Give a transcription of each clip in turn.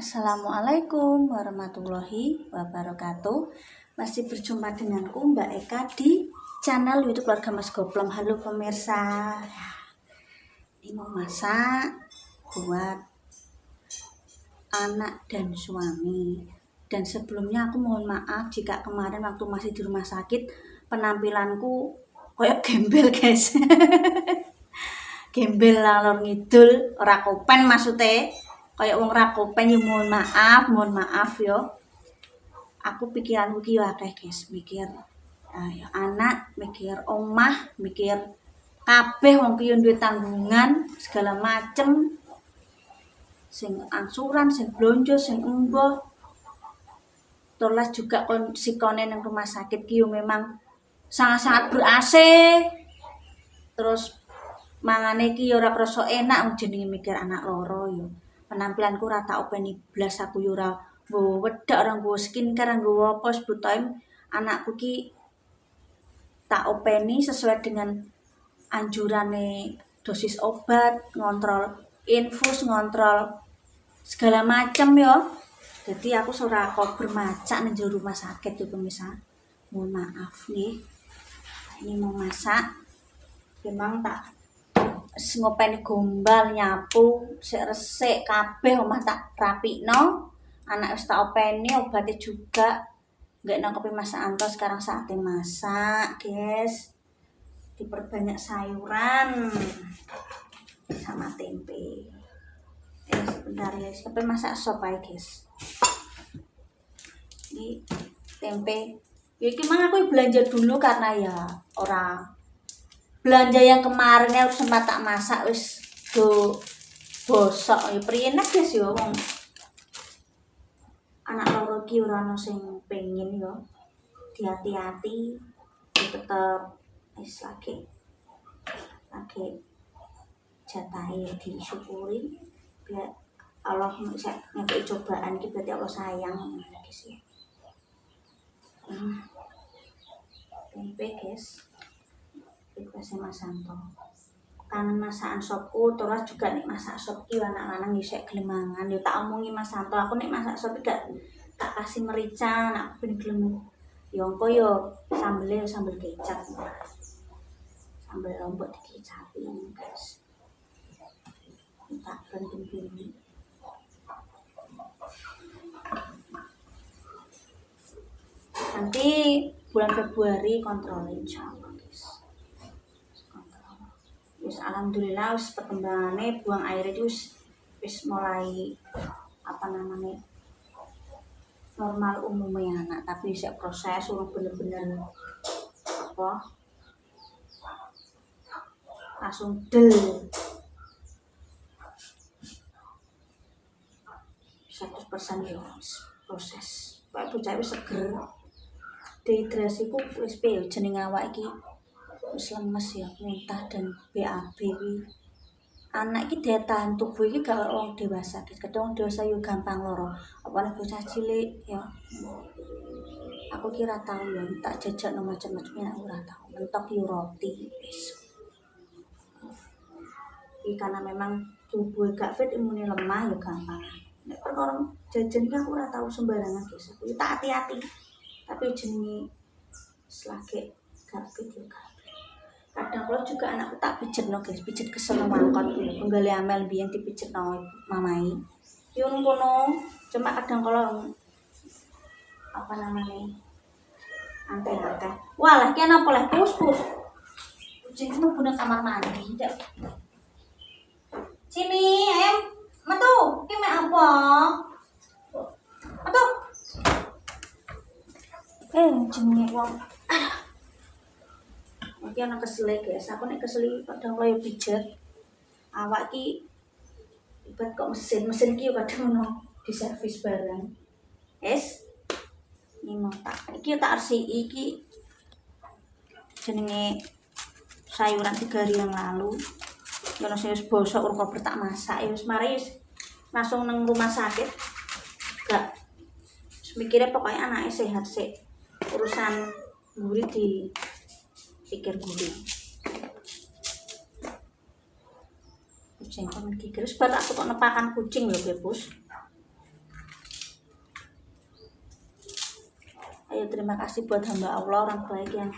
Assalamualaikum warahmatullahi wabarakatuh. Masih berjumpa denganku Mbak Eka di channel YouTube Keluarga Mas Goplong. Halo pemirsa, ini mau masak buat anak dan suami. Dan sebelumnya aku mohon maaf jika kemarin waktu masih di rumah sakit penampilanku kayak gembel guys. Gembel lalor ngidul, ora kopen maksudnya. Kayak wong ra kopen yo mohon maaf yo. Aku pikiranku ki yo akeh guys, mikir ya anak, mikir omah, mikir kabeh wong ki yo duwe tanggungan segala macem. Sing angsuran, sing blonjo, sing emboh. Terus juga sikone nang rumah sakit ki yo memang sangat-sangat ber-AC. Terus mangane ki yo ora krasa enak jenenge mikir anak loro yo. Penampilanku rata openi blas aku yo ora nggowo wedak, ora nggowo skincare, nggowo apa sebutoim anakku ki tak openi sesuai dengan anjurane dosis obat, ngontrol infus, ngontrol segala macam yo. Jadi aku ora kok bermacak nang rumah sakit yo pemirsa. Mohon maaf nih. Ini mau masak. Memang tak ngopeni gombal, nyapu, sik resik kabeh omah tak rapikno. Anak wis tak openi, obatnya juga. Enggak nangkepi Mas Anto, sekarang saatnya masak, guys. Diperbanyak sayuran sama tempe. Sebentar ya, sampai masak sop aja, guys. Ini tempe. Ya gimana aku belanja dulu karena ya orang belanja yang kemarin harus sempat tak masak wis do bosok ya prienak guys yo wong anak loro ki ora ono sing pengen yo hati-hati tetep wis lagi jatahe disyukuri biar Allah ngekei cobaan ki berarti Allah sayang guys ya. Tempe guys. Ikhlasnya Mas Santo. Kangen masakan sopku, terus juga nek masak sop ki anak lanang isih gelem mangan. Yo tak omongi Mas Santo, aku nek masak sop gak tak kasih merica, aku ben gelem. Yo engko yo sambele sambel kecap. Sambel lombok dikecapi guys. Tak penting-penting. Nanti bulan Februari kontrolin insyaallah. Wis alhamdulillah wis perkembangannya buang air itu wis mulai normal umumnya anak, tapi bisa proses urung bener-bener langsung del 100% ya proses. Pak bocah wis seger. Dehidrasi ku wis piye jeneng awak iki wis lemes ya, muntah dan BAB iki. Anak iki daya tahan tubuh iki gak wong dewasa. Kadang dewasa yo gampang loro. Apane bocah cilik ya. Aku kira tahu ya tak jajakno macam-macamnya ora tahu. Mentok yo roti wis. Iki karena memang tubuh gak fit, imune lemah ya gampang. Nek perkara jajan iki aku ora tahu sembarangan guys. Aku tak hati-hati. Tapi jenenge selagi gak fit yo kadang kalau juga anakku tak pijetno guys, pijet kesel mangkot kuwi penggali amel biyen dipijetno mamai yo ngono. Cuma kadang kalau anteng-anteng walah ki ana apa leh pus kucing itu guna kamar mandi sini ayam metu ki mek apa metu jenenge wong iki ana kesel guys. Aku nek kesel kadang kaya pijet. Awak ki ibarat kok mesin ki kadang ono diservis barang. Ini mau tak iki tak RCI iki jenenge sayuran 3 hari yang lalu. Ono sing wis bosok urung kober tak masak. Wis mari langsung nang rumah sakit. Gak mikirnya pokoknya anaknya sehat sih. Urusan gurih di pikir gurih. Kucing kan gigil, sebab aku kok nepakan kucing lho bebus. Ayo terima kasih buat hamba Allah orang baik yang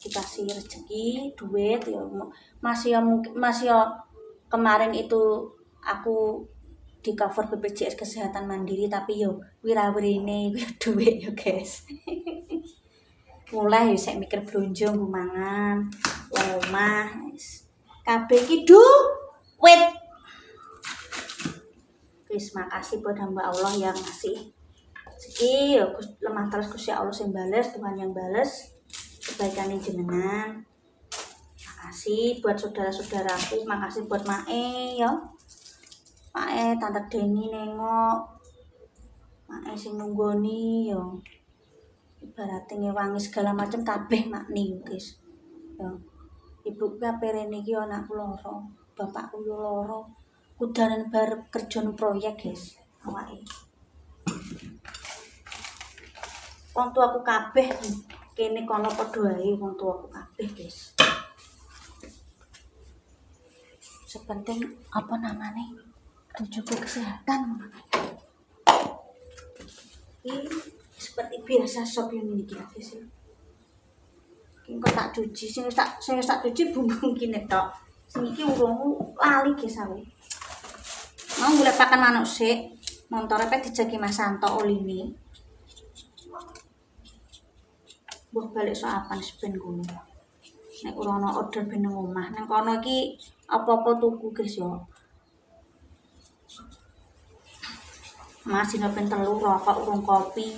dikasih rezeki, duit ya. Masih ya kemarin itu aku di cover BPJS Kesehatan Mandiri tapi yo wirawirine duit yo guys. Mulai yo saya mikir blonjo nggo mangan, omah wis. Kabeh iki duit. Wis makasih buat hamba Allah yang ngasih rezeki, lemah terus Gusti Allah sing bales, Tuhan yang bales kebaikan jenengan. Makasih buat saudara-saudaraku, makasih buat Mae ya. Mae Tante Deni nengok. Mae sing nunggoni ya. Ibaratnya ngewangi segala macam kabeh makni guys. Ya. Ibu kabeh rene iki anakku loro, bapakku yo loro. Kudanan bar kerja proyek guys. Awake. Wong tuaku kabeh kene kono padha ae wong tuaku kabeh guys. Sepenting apa namanya tujuku kesehatan. Ini seperti biasa sop yang ini guys. Ini kok tak cuci, sing tak cuci bumbung kene tok. Sing iki urung lali guys awe. Mau golek pakan manuk sik, montore pe dijagi Mas Santo oline. Mbok balik soapan sepen ngono. Nek ora ana order ben nang omah, nang kono iki apa-apa tuku guys yo. Masih ben telu rokok urung kopi.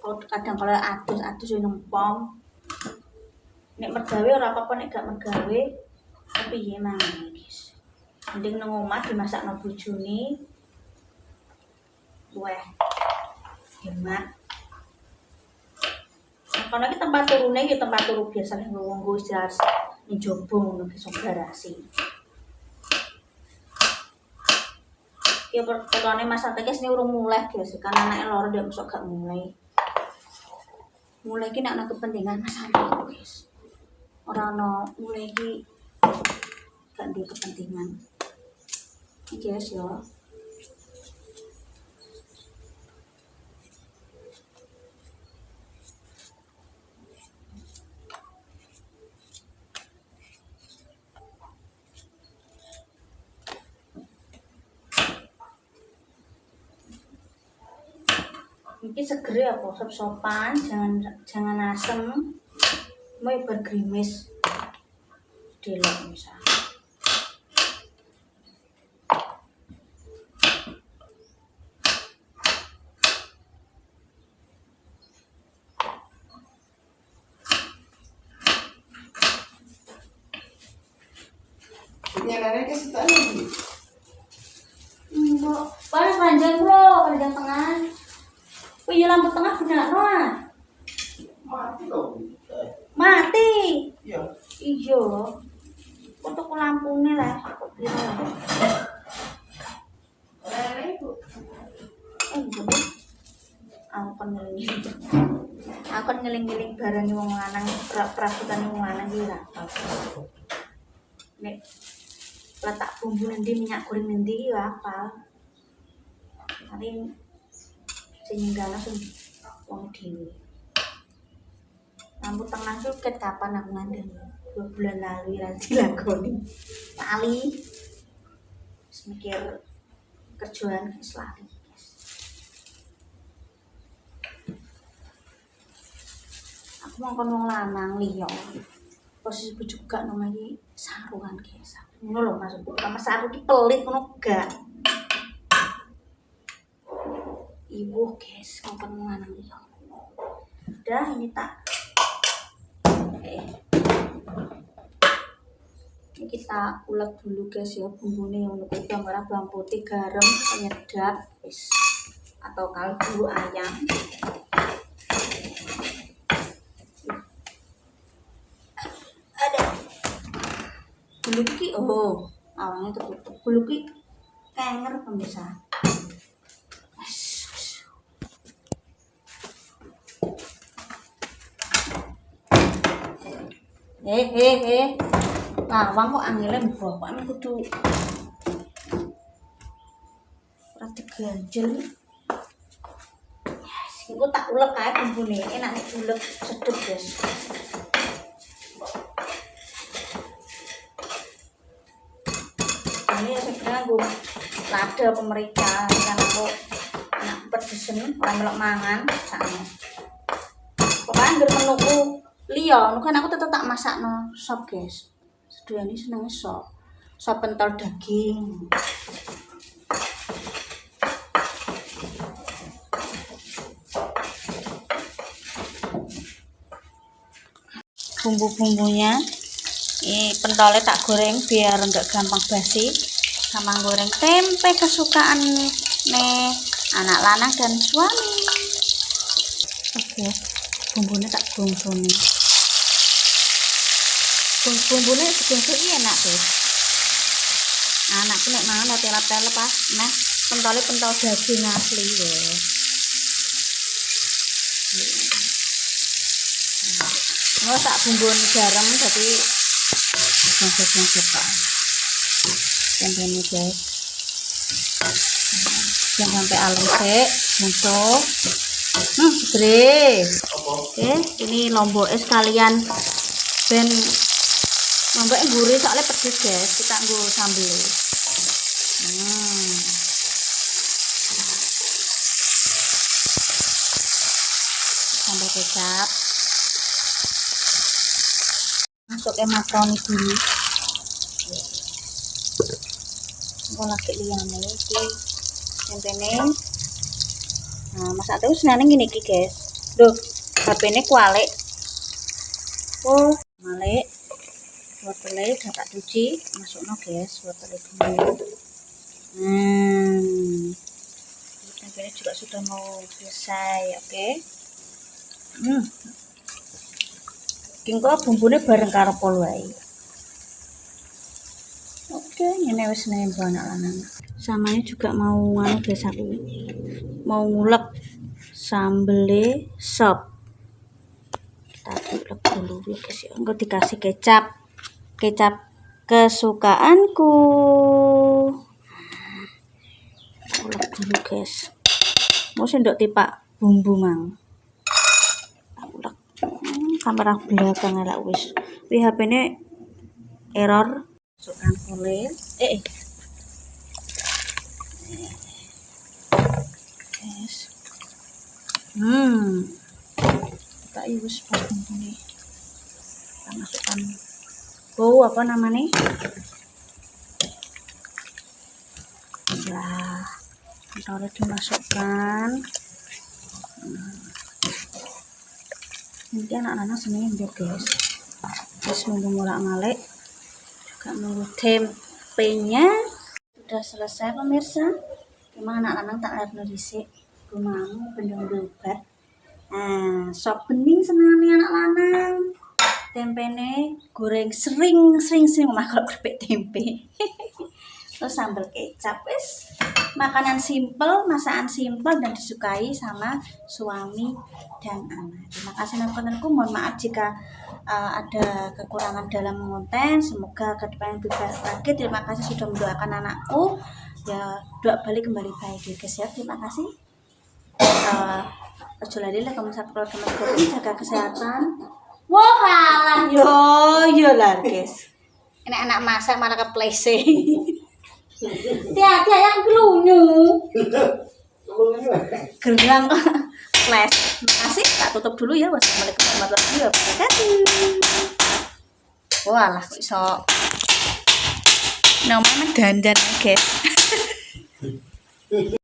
Kadang kalau adus nempong. Nek mergawe ora apa-apa nek gak mergawe. Tapi piye mangane guys. Mending nang omah dimasakno bojone. Weh. Hemat. Karena iki tempat turune ya tempat turu biasa ning wong istirahat ning jobo ngono ki sok garasi. Ya pertone Mas Ate ki urung mulai guys, kan anake loro ndak mosok gak mulai. Mulai ki nek ana kepentingan Mas Ate guys. Ora ana mulai ki gak duwe kepentingan. Iki guys ya. Ini seger ya kok, sop-sopan, jangan asem, mau bergerimis, delok misal. Nyarane ke situ lagi. Mbok, paling panjang bro, panjang tengah. Oh iya lampu tengah benar ah. Mati loh. Mati. Iya. Iya. Untuk lampunya lah. Aku kan ngeling-ngeling barang wong lanang, perabotan wong lanang iki ra. Nek letak bumbu nanti minyak goreng nanti ya apa? Paling sehingga langsung wong dhewe. Lampu tengah itu kapan aku ngandel 2 bulan lalu ya dilakoni. Lali. Mikir kerjaan wis lali. Aku mau kon wong lanang liya. Posisi bojoku gak nang iki sarungan guys. Ngono lho maksudku. Mas aku ki pelit ngono gak. Ibu guys, kapan lanang liya. Udah ini tak ini kita ulek dulu guys ya bumbunya yang untuk bawang merah, bawang putih, garam, penyedap atau kaldu ayam. Ada bulu ki awalnya tertutup. Bulu ki kenger pemirsa. Lawang kok angele mbok, kok kudu ora diganjel. Yes. Iku tak ulek kae bumbune, enak nek ulek sedep, guys. Ini ya sebenarnya gue lada pemeriksa kan aku nak pedesen ora melok mangan sakno. Pokoknya ngger menuku liya, kan aku tetep tak masakno sop, guys. Seduyane seneng sop. Sop pentol daging. Bumbu-bumbunya ini pentolnya tak goreng biar enggak gampang basi, sama goreng tempe kesukaan nih anak lanang dan suami. Oke, bumbunya tak bumbunya enak tuh. Anakku nek mangan telap-telap pas nah pentolnya pentol daging asli ya. Mau tak bumbun garam jadi masuk tempenya, guys. Jangan sampai alum sih untuk segere. Oke, ini lomboknya sekalian ben lomboknya gurih soalnya pedes, guys. Kita nggo sambel. Sambal kecap. Masuknya makaroni dulu. Aku lagi liyane iki tempene. Nah, masak terus senane ngene iki, guys. Loh, HP-ne kualik. Oh, malik. Wortelnya udah tak cuci, masukno, guys, wortelnya dulu. Tempenya juga sudah mau selesai, oke. Kingko bumbune bareng karo pol wae. Oke, ini wis nembok anak lanang. Samanya juga mau guys aku. Mau ngulek sambele sop. Kita ulek dulu ya, guys. Engko dikasih kecap. Kecap kesukaanku. Ulek dulu, guys. Mau sendok tipak bumbu mang. Ulek. Kamera belakang elak wis. Wi HP-ne error. Masukkan kulit. Yes. Kita wis pas ini. Kita masukkan apa namanya? Nah, kalau dimasukkan. Nanti anak-anak seneng ya, guys. Terus mulak ngalik. Juga nunggu tempenya. Sudah selesai, pemirsa. Cuma anak-anak tak lihat dhisik. Rumahmu bendung obat. Nah, sop bening senengane anak lanang. Tempene goreng sering makan keripik tempe. Terus sambal kecap, wis. Makanan simple, masakan simple dan disukai sama suami dan anak. Terima kasih nontonku. Mohon maaf jika ada kekurangan dalam konten. Semoga kedepannya lebih baik lagi. Terima kasih sudah mendoakan anakku. Ya, doa balik kembali baik, guys ya. Terima kasih. Lali kamu subscribe teman-teman, jaga kesehatan. Wah, kalah yo lah, guys. Ini anak masak malah keplese. Hati-hati yang gelunyu. Gerang flash. Terima kasih. Tak tutup dulu ya. Wassalamualaikum warahmatullahi wabarakatuh. Walah, kok iso namanya dandan, guys.